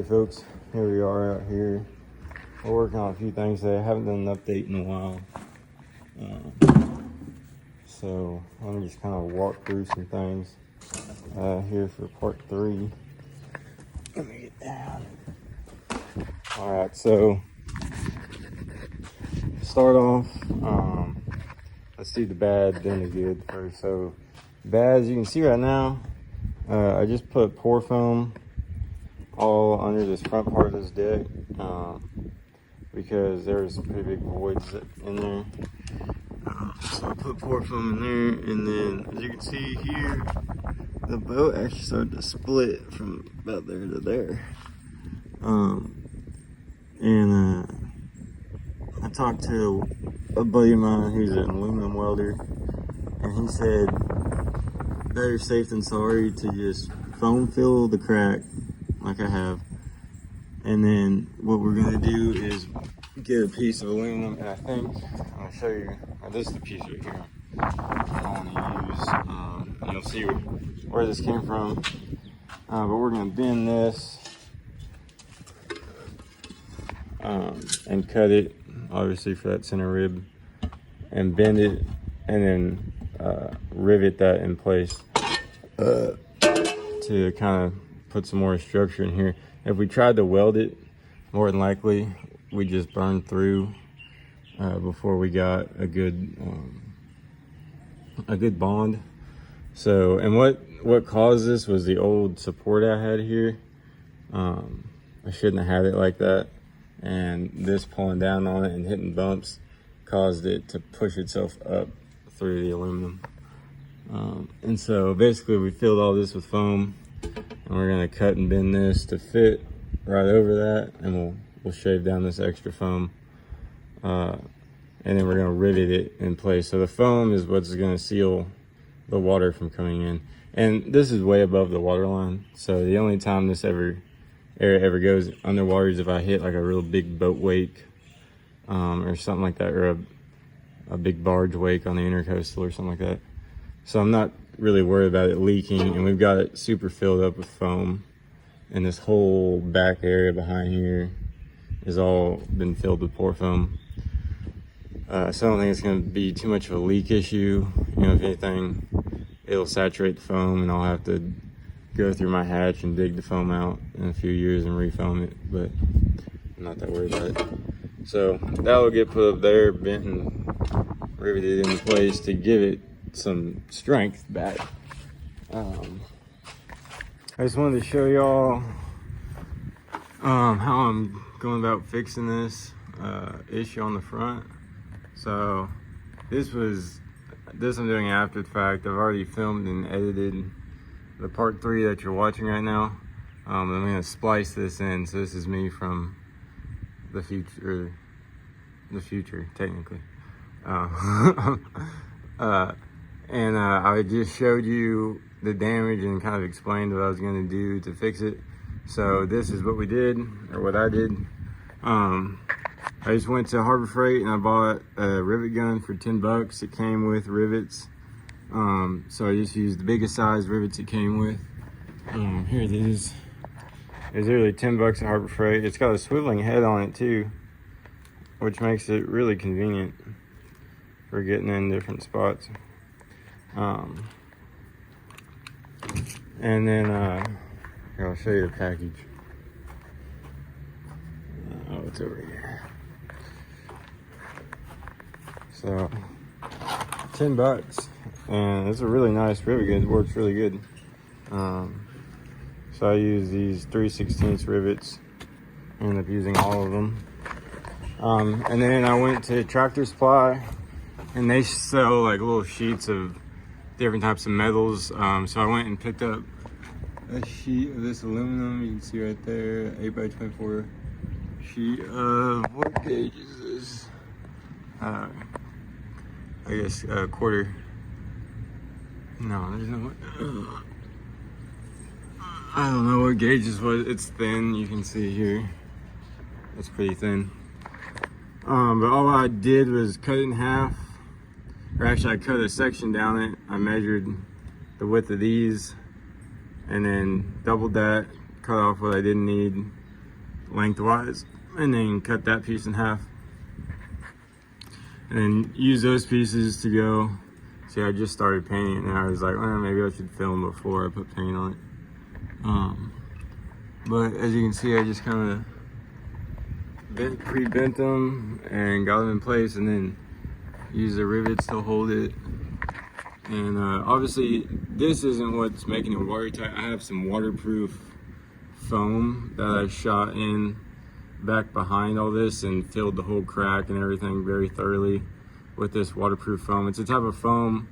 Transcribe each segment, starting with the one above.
Alright folks, here we are out here. We're working on a few things today. I haven't done an update in a while. So let me just kind of walk through some things here for part 3. Let me get down. Alright, so start off, let's do the bad, then the good first. So bad, as you can see right now, I just put pour foam all under this front part of this deck because there's pretty big voids in there. So I put pour foam in there, and then as you can see here, the boat actually started to split from about there to there. I talked to a buddy of mine who's an aluminum welder, and he said better safe than sorry to just foam fill the crack like I have, and then what we're gonna do is get a piece of aluminum, and I think I'm gonna show you. This is the piece right here I want to use, and you'll see where this came from. But we're gonna bend this and cut it, obviously for that center rib, and bend it, and then rivet that in place to kind of put some more structure in here. If we tried to weld it, more than likely we just burned through before we got a good bond. So, and what caused this was the old support I had here. I shouldn't have had it like that, and this pulling down on it and hitting bumps caused it to push itself up through the aluminum. And so basically we filled all this with foam, and we're gonna cut and bend this to fit right over that, and we'll shave down this extra foam, and then we're gonna rivet it in place. So the foam is what's gonna seal the water from coming in, and this is way above the water line. So the only time this air ever goes underwater is if I hit like a real big boat wake, or something like that, or a big barge wake on the intercoastal or something like that. So I'm not really worried about it leaking, and we've got it super filled up with foam, and this whole back area behind here has all been filled with pour foam. So I don't think it's going to be too much of a leak issue. You know, if anything, it'll saturate the foam, and I'll have to go through my hatch and dig the foam out in a few years and refoam it, but I'm not that worried about it. So that will get put up there, bent and riveted in place to give it some strength back. I just wanted to show y'all how I'm going about fixing this issue on the front. So this I'm doing after the fact. I've already filmed and edited the part 3 that you're watching right now. I'm gonna splice this in, so this is me from the future technically. And I just showed you the damage and kind of explained what I was going to do to fix it. So this is what we did, or what I did. I just went to Harbor Freight and I bought a rivet gun for $10. It came with rivets. So I just used the biggest size rivets it came with. Here it is. It's literally $10 at Harbor Freight. It's got a swiveling head on it too, which makes it really convenient for getting in different spots. And then here, I'll show you the package. Oh, it's over here. So $10, and it's a really nice rivet gun. It works really good. So I use these 3/16 rivets. I ended up using all of them. And then I went to Tractor Supply, and they sell like little sheets of different types of metals. So I went and picked up a sheet of this aluminum. You can see right there, 8x24 sheet of, what gauge is this? I guess a quarter. No, there's no, I don't know what gauge this was. It's thin, you can see here. It's pretty thin. But all I did was cut it in half. Or actually I cut a section down it. I measured the width of these and then doubled that, cut off what I didn't need, lengthwise, and then cut that piece in half. And then use those pieces to go. See, I just started painting it, and I was like, well, maybe I should film before I put paint on it. But as you can see, I just kind of pre-bent them and got them in place, and then use the rivets to hold it. And obviously, this isn't what's making it watertight. I have some waterproof foam that I shot in back behind all this and filled the whole crack and everything very thoroughly with this waterproof foam. It's a type of foam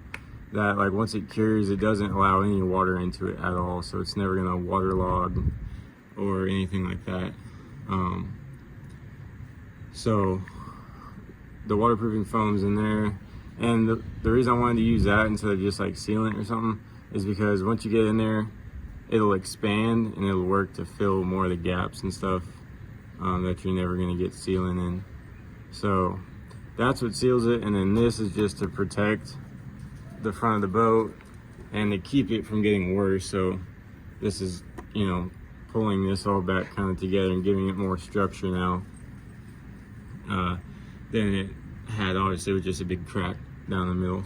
that, like, once it cures, it doesn't allow any water into it at all, so it's never gonna waterlog or anything like that. So the waterproofing foam's in there, and the reason I wanted to use that instead of just like sealant or something is because once you get in there, it'll expand and it'll work to fill more of the gaps and stuff that you're never going to get sealant in. So that's what seals it, and then this is just to protect the front of the boat and to keep it from getting worse. So this is, you know, pulling this all back kind of together and giving it more structure now than it had, obviously, with just a big crack down the middle.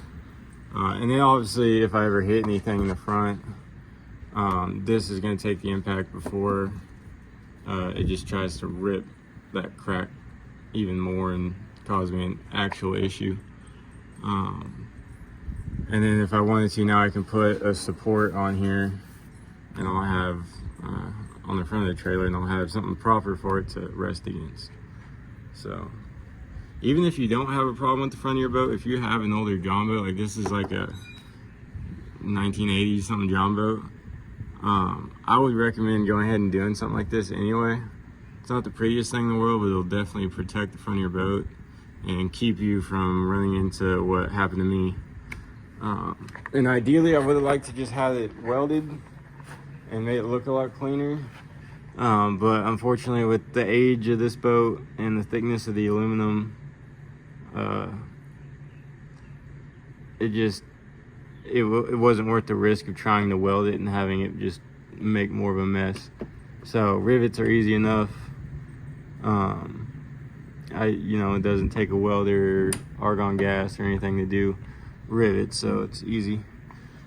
And then obviously, if I ever hit anything in the front, this is going to take the impact before it just tries to rip that crack even more and cause me an actual issue. And then if I wanted to, now I can put a support on here, and I'll have on the front of the trailer, and I'll have something proper for it to rest against. So even if you don't have a problem with the front of your boat, if you have an older John boat, like this is like a 1980s something John boat, I would recommend going ahead and doing something like this anyway. It's not the prettiest thing in the world, but it'll definitely protect the front of your boat and keep you from running into what happened to me. And ideally, I would have liked to just have it welded and made it look a lot cleaner. But unfortunately, with the age of this boat and the thickness of the aluminum, it wasn't worth the risk of trying to weld it and having it just make more of a mess. So rivets are easy enough. It doesn't take a welder, argon gas, or anything to do rivets, so it's easy.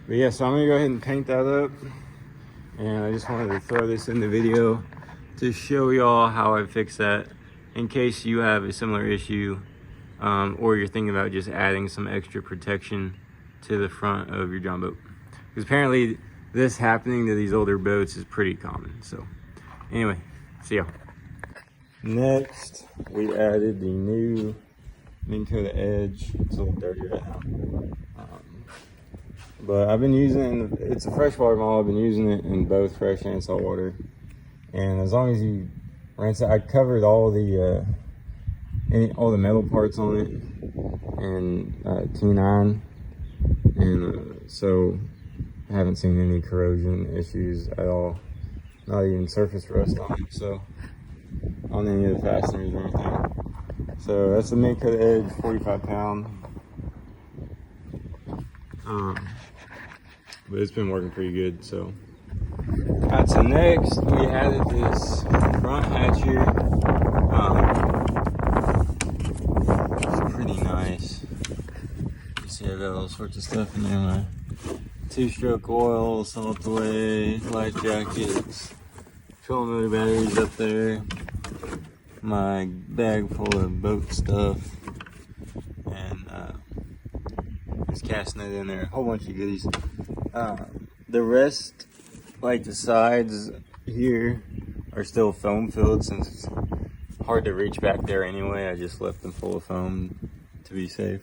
But yeah, so I'm gonna go ahead and paint that up. And I just wanted to throw this in the video to show y'all how I fix that in case you have a similar issue, or you're thinking about just adding some extra protection to the front of your John boat. Because apparently this happening to these older boats is pretty common. So anyway, see y'all. Next, we added the new Minn Kota Edge. It's a little dirty right now. But I've been using, it's a freshwater model, I've been using it in both fresh and salt water. And as long as you rinse it, I covered all the metal parts on it in T9. And so I haven't seen any corrosion issues at all. Not even surface rust on it, so on any of the fasteners or anything. So that's the Minn Kota Edge 45 pound. But it's been working pretty good. So next we added this front hatch here. It's pretty nice. You see, I got all sorts of stuff in there. My 2-stroke oil, salt away, life jackets, trolling motor batteries up there, my bag full of boat stuff, and this cast net in there, a whole bunch of goodies. The rest, like the sides here, are still foam filled since it's hard to reach back there anyway. I just left them full of foam to be safe.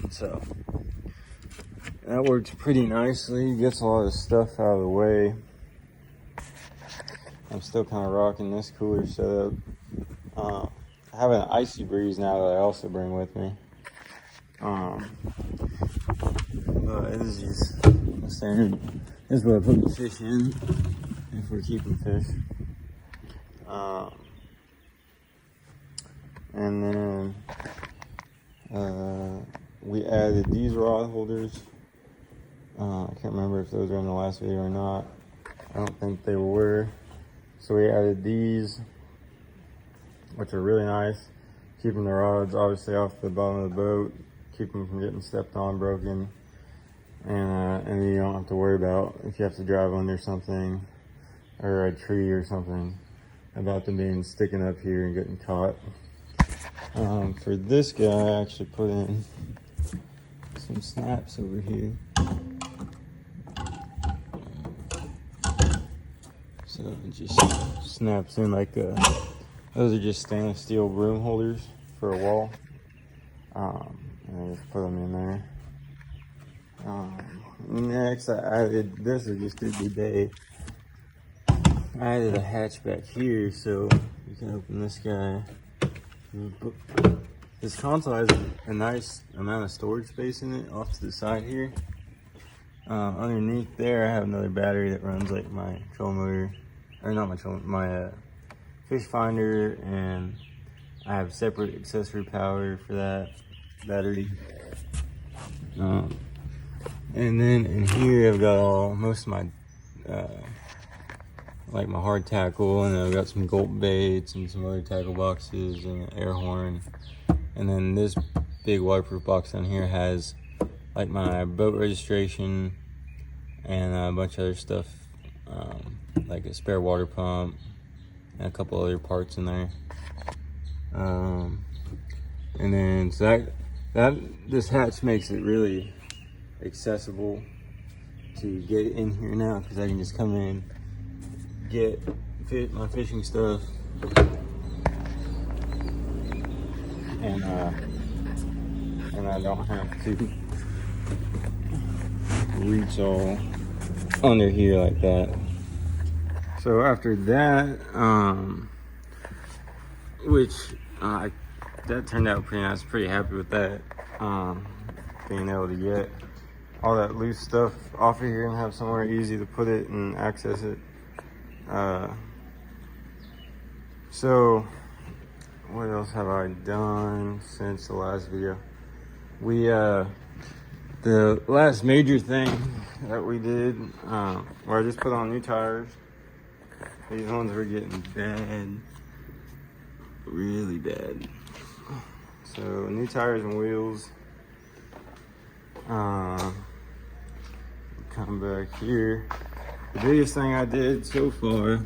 So that works pretty nicely. Gets a lot of stuff out of the way. I'm still kind of rocking this cooler setup. I have an icy breeze now that I also bring with me. But it is just the standard. This is what I put the fish in if we're keeping fish. And then we added these rod holders. I can't remember if those were in the last video or not. I don't think they were. So we added these, which are really nice, keeping the rods obviously off the bottom of the boat, keep them from getting stepped on, broken, and then you don't have to worry about if you have to drive under something or a tree or something about them being sticking up here and getting caught. For this guy, I actually put in some snaps over here. So it just snaps in like those are just stainless steel broom holders for a wall. And I just put them in there. Next, I added, this is just a bidet. I added a hatch back here, so you can open this guy. This console has a nice amount of storage space in it off to the side here. Underneath there, I have another battery that runs like my trolling motor, or not my trolling, my fish finder, and I have separate accessory power for that battery. And then in here, I've got most of my like my hard tackle, and I've got some gulp baits and some other tackle boxes and an air horn. And then this big waterproof box down here has like my boat registration and a bunch of other stuff, like a spare water pump and a couple other parts in there. And then so this hatch makes it really accessible to get in here now, because I can just come in, get my fishing stuff, and I don't have to reach all under here like that. So after that, that turned out pretty nice. Pretty happy with that. Being able to get all that loose stuff off of here and have somewhere easy to put it and access it. So what else have I done since the last video? The last major thing that we did, I just put on new tires. These ones were getting bad, really bad. So new tires and wheels. Come back here. The biggest thing I did so far,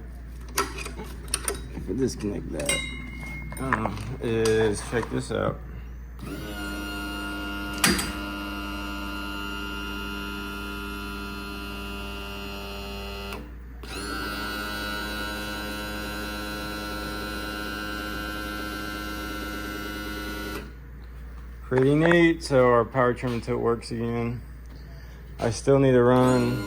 if I disconnect that, is check this out. Pretty neat. So our power trim and tilt works again. I still need to run.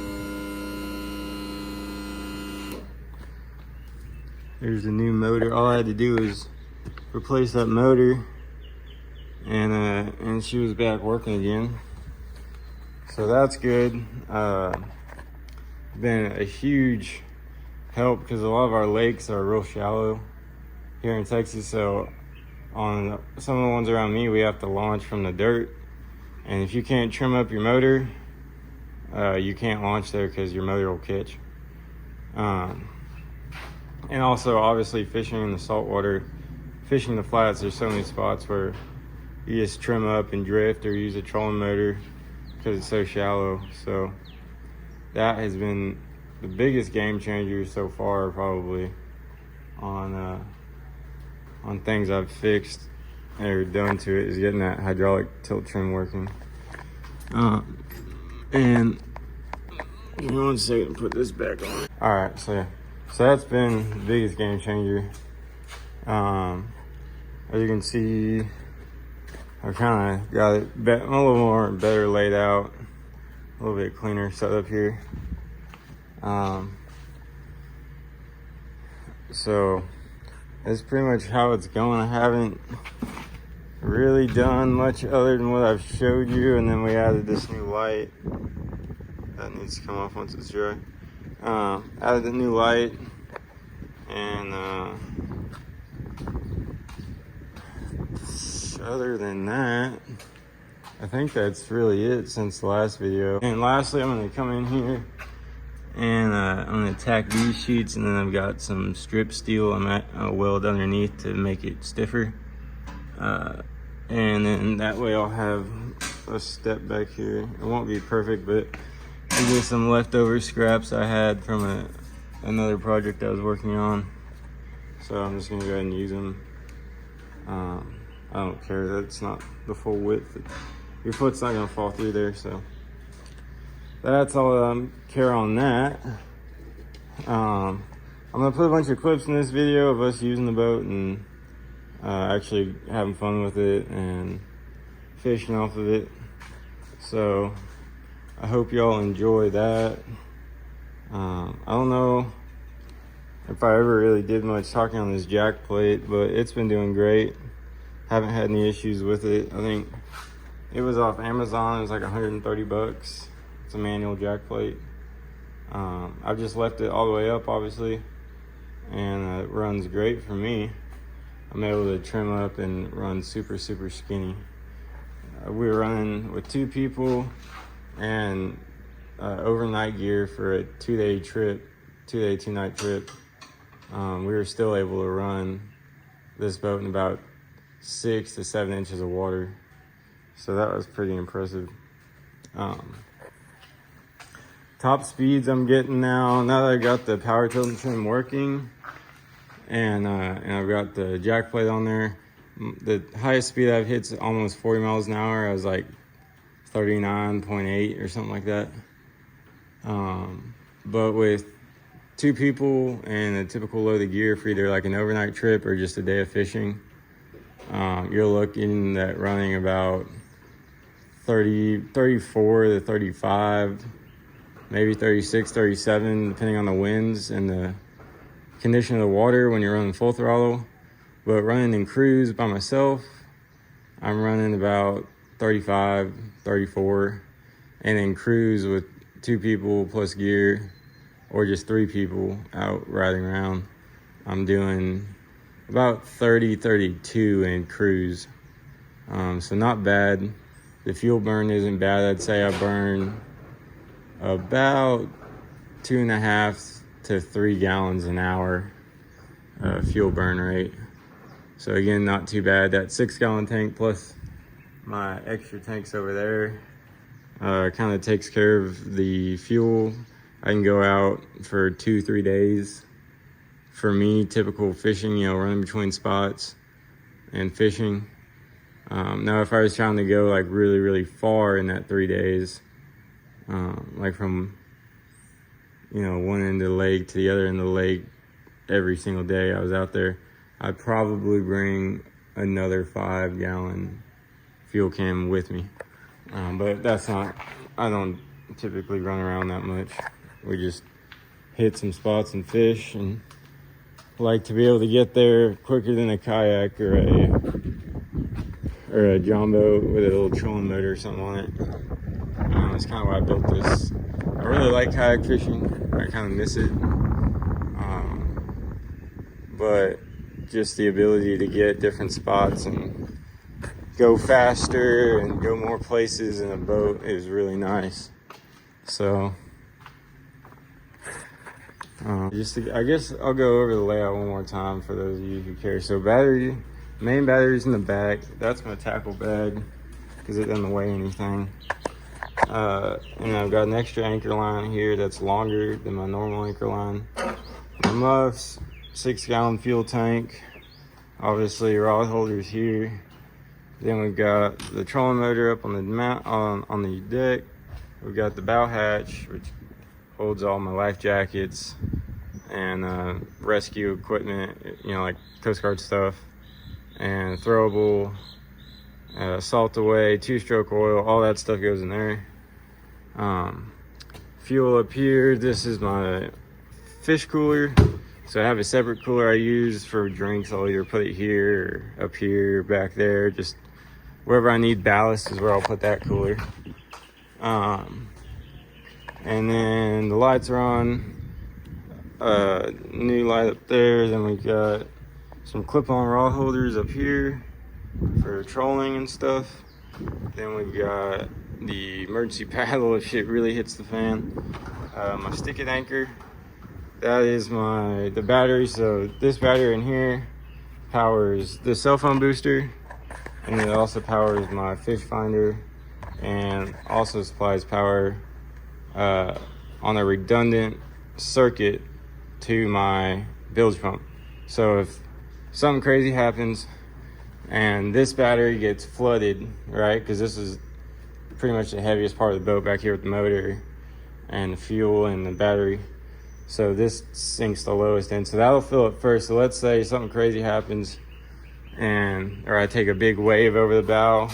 There's the new motor. All I had to do is replace that motor, and she was back working again. So that's good. Been a huge help, because a lot of our lakes are real shallow here in Texas. So on some of the ones around me, we have to launch from the dirt, and if you can't trim up your motor, you can't launch there because your motor will catch. And also, obviously, fishing in the saltwater, fishing the flats, there's so many spots where you just trim up and drift or use a trolling motor because it's so shallow. So that has been the biggest game changer so far, probably, on things I've fixed or done to it, is getting that hydraulic tilt trim working. And give me 1 second to put this back on. All right, so that's been the biggest game changer. As you can see, I kind of got it a little more better laid out, a little bit cleaner setup here. So that's pretty much how it's going. I haven't really done much other than what I've showed you, and then we added this new light that needs to come off once it's dry. Added the new light, and other than that, I think that's really it since the last video. And lastly, I'm going to come in here And I'm gonna tack these sheets, and then I've got some strip steel I'm at weld underneath to make it stiffer. And then that way I'll have a step back here. It won't be perfect, but these are some leftover scraps I had from another project I was working on. So I'm just gonna go ahead and use them. I don't care that it's not the full width. Your foot's not gonna fall through there, so that's all I care on that. I'm gonna put a bunch of clips in this video of us using the boat and actually having fun with it and fishing off of it. So I hope y'all enjoy that. I don't know if I ever really did much talking on this jack plate, but it's been doing great. Haven't had any issues with it. I think it was off Amazon. It was like 130 bucks. It's a manual jack plate. I've just left it all the way up, obviously, and it runs great for me. I'm able to trim up and run super skinny. We were running with 2 people and overnight gear for a 2-day trip, 2-day, 2-night trip. We were still able to run this boat in about 6 to 7 inches of water. So that was pretty impressive. Top speeds I'm getting now that I got the power tilt and trim working, and I've got the jack plate on there. The highest speed I've hit is almost 40 miles an hour. I was like 39.8 or something like that. But with 2 people and a typical load of gear for either like an overnight trip or just a day of fishing, you're looking at running about 34 to 35, maybe 36, 37, depending on the winds and the condition of the water when you're running full throttle. But running in cruise by myself, I'm running about 35, 34. And in cruise with 2 people plus gear, or just 3 people out riding around, I'm doing about 30, 32 in cruise. So not bad. The fuel burn isn't bad. I'd say I burn about 2.5 to 3 gallons an hour fuel burn rate. So again, not too bad. That 6-gallon tank plus my extra tanks over there kind of takes care of the fuel. I can go out for 2-3 days. For me, typical fishing, running between spots and fishing. Now, if I was trying to go like really far in that 3 days, like from one end of the lake to the other end of the lake every single day I was out there, I'd probably bring another 5-gallon fuel can with me. But that's not, I don't typically run around that much. We just hit some spots and fish, and like to be able to get there quicker than a kayak or a jumbo with a little trolling motor or something on it. That's kind of why I built this. I really like kayak fishing. I kind of miss it. But just the ability to get different spots and go faster and go more places in a boat is really nice. So I guess I'll go over the layout one more time for those of you who care. So main battery's in the back. That's my tackle bag because it doesn't weigh anything. And I've got an extra anchor line here that's longer than my normal anchor line. My muffs, 6-gallon fuel tank, obviously rod holders here. Then we've got the trolling motor up on the on the deck. We've got the bow hatch, which holds all my life jackets and rescue equipment, like Coast Guard stuff, and throwable, salt away, 2-stroke oil, all that stuff goes in there. Fuel up here. This is my fish cooler. So I have a separate cooler I use for drinks. I'll either put it here or up here or back there. Just wherever I need ballast is where I'll put that cooler. And then the lights are on. New light up there. Then we got some clip-on rod holders up here for trolling and stuff. Then we got the emergency paddle if shit really hits the fan. my stick-it anchor. That is the battery. So this battery in here powers the cell phone booster, and it also powers my fish finder, and also supplies power on a redundant circuit to my bilge pump. So if something crazy happens and this battery gets flooded, right, because this is pretty much the heaviest part of the boat back here with the motor and the fuel and the battery, so this sinks the lowest end, so that'll fill it first. So let's say something crazy happens or I take a big wave over the bow,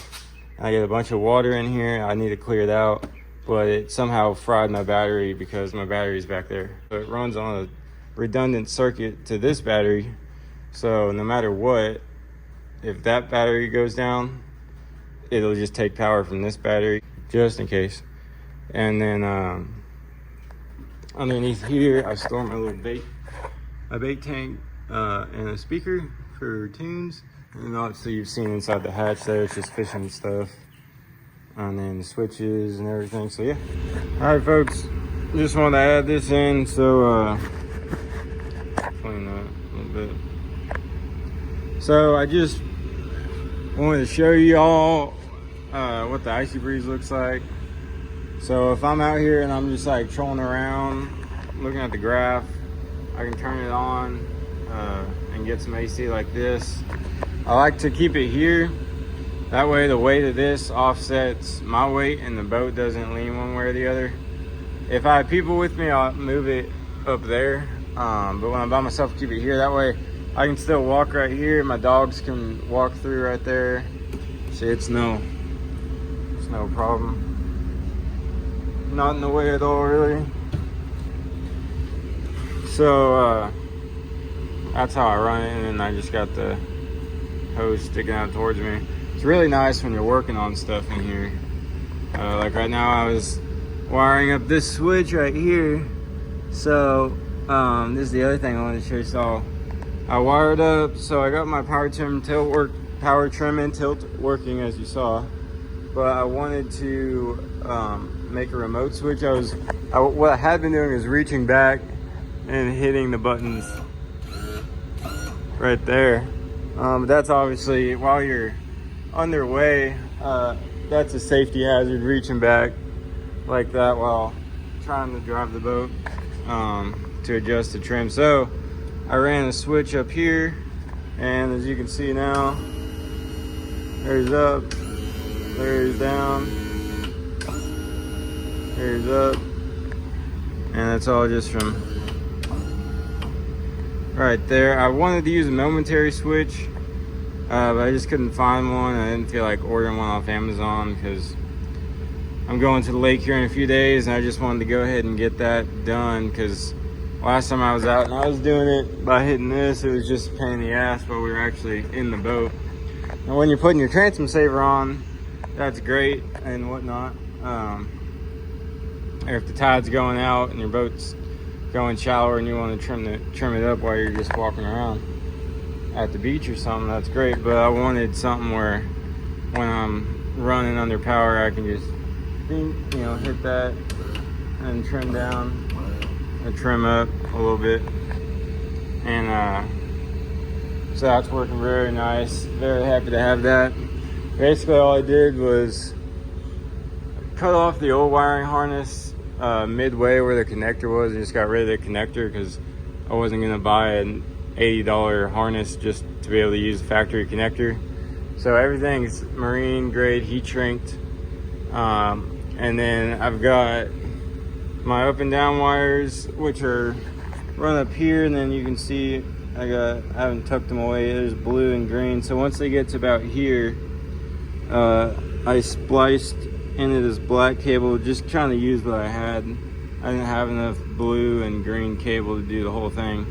I get a bunch of water in here, I need to clear it out, but it somehow fried my battery because my battery's back there. So it runs on a redundant circuit to this battery, so no matter what, if that battery goes down, it'll just take power from this battery just in case. And then underneath here I store my little bait tank and a speaker for tunes, and obviously you've seen inside the hatch there, it's just fishing stuff, and then switches and everything. So yeah, all right folks, just wanted to add this in, so clean that a little bit. So I just wanted to show you all what the Icy Breeze looks like. So if I'm out here and I'm just like trolling around looking at the graph, I can turn it on and get some AC like this. I like to keep it here, that way the weight of this offsets my weight and the boat doesn't lean one way or the other. If I have people with me, I'll move it up there, but when I'm by myself, keep it here, that way I can still walk right here, my dogs can walk through right there. See, it's no problem, not in the way at all really. So that's how I run it, and then I just got the hose sticking out towards me. It's really nice when you're working on stuff in here. Like right now I was wiring up this switch right here. So this is the other thing I wanted to show you. So I wired up, so I got my power trim and tilt working, as you saw, but I wanted to make a remote switch. What I had been doing is reaching back and hitting the buttons right there. But that's obviously, while you're underway, that's a safety hazard, reaching back like that while trying to drive the boat to adjust the trim. So I ran a switch up here, and as you can see now, there's up, there's down, there's up, and that's all just from right there. I wanted to use a momentary switch, but I just couldn't find one. I didn't feel like ordering one off Amazon because I'm going to the lake here in a few days, and I just wanted to go ahead and get that done, because last time I was out and I was doing it by hitting this, it was just a pain in the ass while we were actually in the boat. And when you're putting your transom saver on, that's great and whatnot. Or if the tide's going out and your boat's going shallower and you want to trim it up while you're just walking around at the beach or something, that's great. But I wanted something where when I'm running under power, I can just hit that and trim down or trim up a little bit. And so that's working very nice. Very happy to have that. Basically all I did was cut off the old wiring harness midway where the connector was, and just got rid of the connector because I wasn't going to buy an $80 harness just to be able to use the factory connector. So everything's marine grade, heat shrinked. And then I've got my up and down wires, which are run up here, and then you can see I haven't tucked them away. There's blue and green. So once they get to about here, I spliced into this black cable, just trying to use what I had. I didn't have enough blue and green cable to do the whole thing.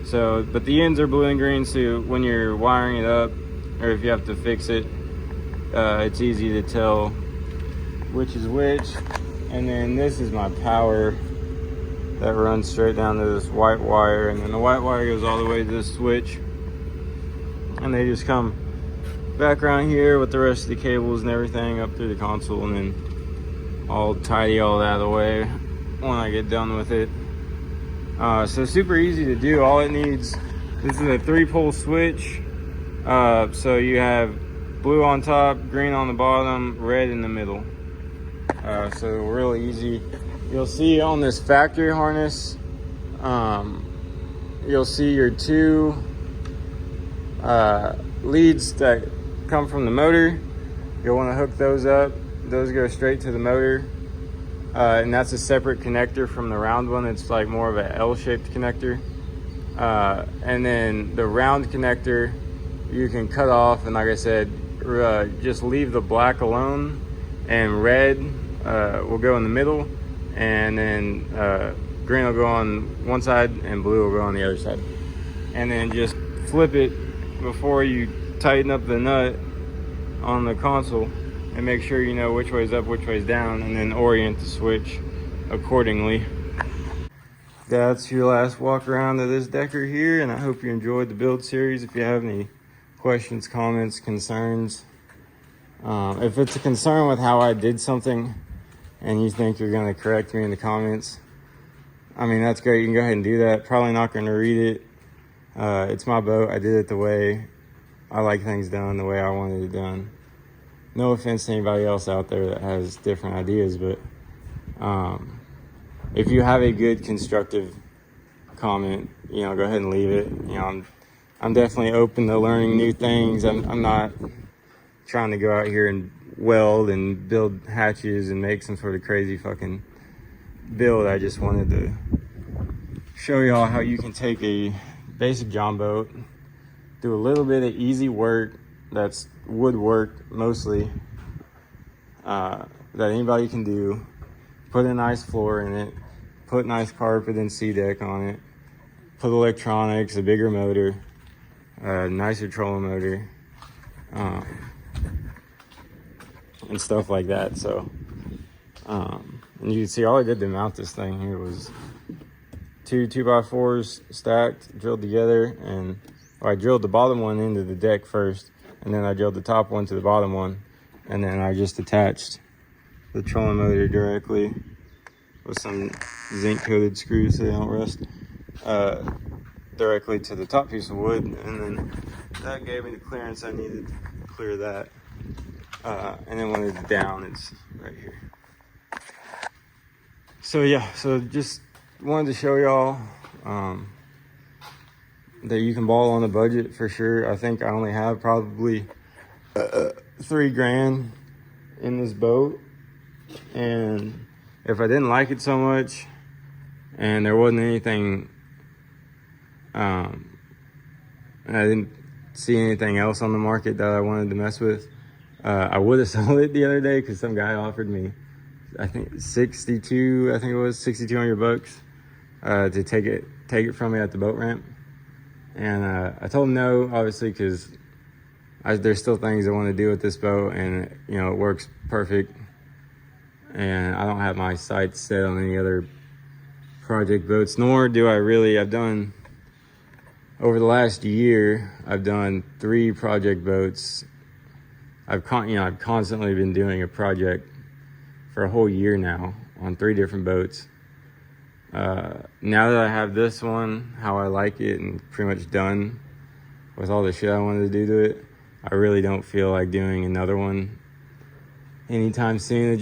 So, but the ends are blue and green, so when you're wiring it up, or if you have to fix it, it's easy to tell which is which. And then this is my power that runs straight down to this white wire, and then the white wire goes all the way to this switch, and they just come back around here with the rest of the cables and everything up through the console, and then I'll tidy all that away when I get done with it. So super easy to do. All it needs, this is a 3-pole switch. So you have blue on top, green on the bottom, red in the middle. So real easy. You'll see on this factory harness, you'll see your 2 leads that come from the motor. You'll want to hook those up. Those go straight to the motor. And that's a separate connector from the round one. It's like more of a L-shaped connector. And then the round connector you can cut off, and like I said, just leave the black alone, and red will go in the middle, and then green will go on one side and blue will go on the other side. And then just flip it before you tighten up the nut on the console, and make sure you know which way is up, which way is down, and then orient the switch accordingly. That's your last walk around of this Decker here, and I hope you enjoyed the build series. If you have any questions, comments, concerns, if it's a concern with how I did something and you think you're going to correct me in the comments, I mean, that's great. You can go ahead and do that. Probably not going to read it. It's my boat. I did it the way I like things done, the way I wanted it done. No offense to anybody else out there that has different ideas, but if you have a good constructive comment, you know, go ahead and leave it. You know, I'm definitely open to learning new things. I'm not trying to go out here and weld and build hatches and make some sort of crazy fucking build. I just wanted to show y'all how you can take a basic John boat, do a little bit of easy work that's woodwork mostly, that anybody can do, put a nice floor in it, put nice carpet and sea-deck on it, put electronics, a bigger motor, nicer trolling motor, and stuff like that. So and you can see all I did to mount this thing here was 2 2x4s stacked, drilled together, and I drilled the bottom one into the deck first, and then I drilled the top one to the bottom one, and then I just attached the trolling motor directly with some zinc coated screws so they don't rust, directly to the top piece of wood, and then that gave me the clearance I needed to clear that. And then when it's down, it's right here. So yeah, so just wanted to show y'all that you can ball on a budget for sure. I think I only have probably $3,000 in this boat, and if I didn't like it so much and there wasn't anything, and I didn't see anything else on the market that I wanted to mess with, I would have sold it the other day, because some guy offered me, I think 6,200 bucks to take it from me at the boat ramp. And I told him no, obviously, because there's still things I want to do with this boat, and you know, it works perfect, and I don't have my sights set on any other project boats, nor do I really. I've done, over the last year, I've done 3 project boats. I've constantly been doing a project for a whole year now on 3 different boats. Now that I have this one, how I like it, and pretty much done with all the shit I wanted to do to it, I really don't feel like doing another one anytime soon.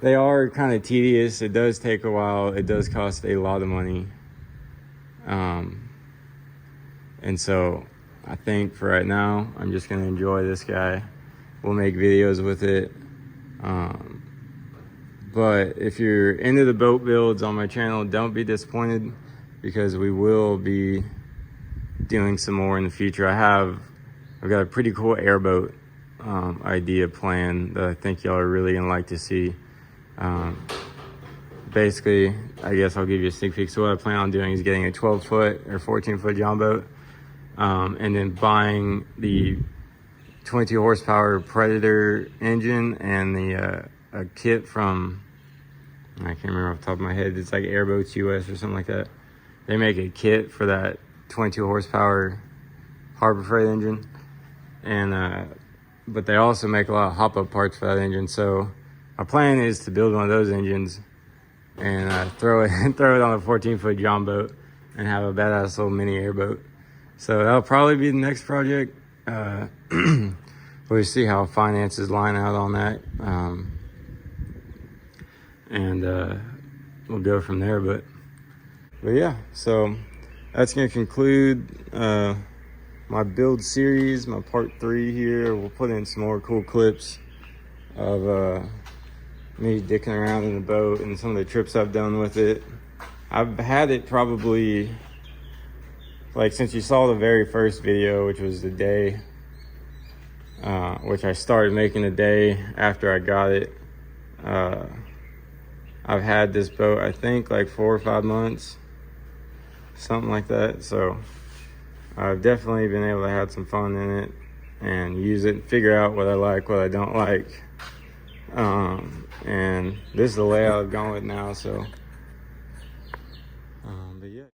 They are kind of tedious. It does take a while. It does cost a lot of money. And so I think for right now, I'm just going to enjoy this guy. We'll make videos with it. But if you're into the boat builds on my channel, don't be disappointed, because we will be doing some more in the future. I've got a pretty cool airboat idea plan that I think y'all are really gonna like to see. Basically, I guess I'll give you a sneak peek. So what I plan on doing is getting a 12-foot or 14-foot John boat, and then buying the 22 horsepower Predator engine and the a kit from, I can't remember off the top of my head, it's like Airboats US or something like that. They make a kit for that 22 horsepower Harbor Freight engine, and but they also make a lot of hop-up parts for that engine. So my plan is to build one of those engines and throw it on a 14-foot John boat and have a badass little mini airboat. So that'll probably be the next project. We'll see how finances line out on that, and we'll go from there. But yeah, so that's gonna conclude my build series, my part 3 here. We'll put in some more cool clips of me dicking around in the boat and some of the trips I've done with it. I've had it probably, like, since you saw the very first video, which was the day, which I started making the day after I got it. I've had this boat, I think, like 4 or 5 months, something like that. So I've definitely been able to have some fun in it and use it and figure out what I like, what I don't like. And this is the layout I've gone with now. So, but yeah.